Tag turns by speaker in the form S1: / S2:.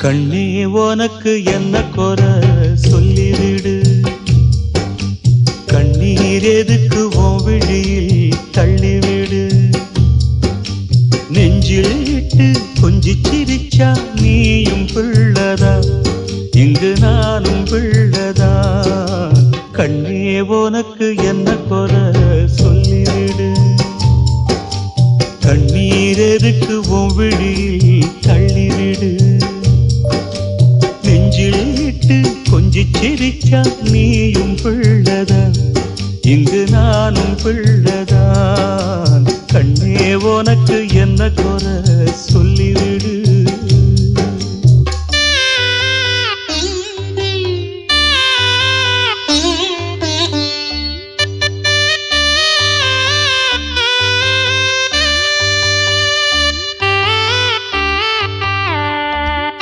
S1: கண்ணே உனக்கு என்ன குறை சொல்லிவிடு. கண்ணீர் எதுக்கு உன் விழியில் தள்ளிவிடு. நெஞ்சில் இட்டு கொஞ்சி சிரிச்சா நீயும் பிள்ளதா, இங்கு நானும் பிள்ளதா. கண்ணே உனக்கு என்ன குறை சொல்லிவிடு. கண்ணீர் எதுக்கு உன் விழியில் தள்ளிவிடு. நெஞ்சில் இட்டு கொஞ்சி சிரிச்சா நீயும் பிள்ளதா, இங்கு நானும் பிள்ளை.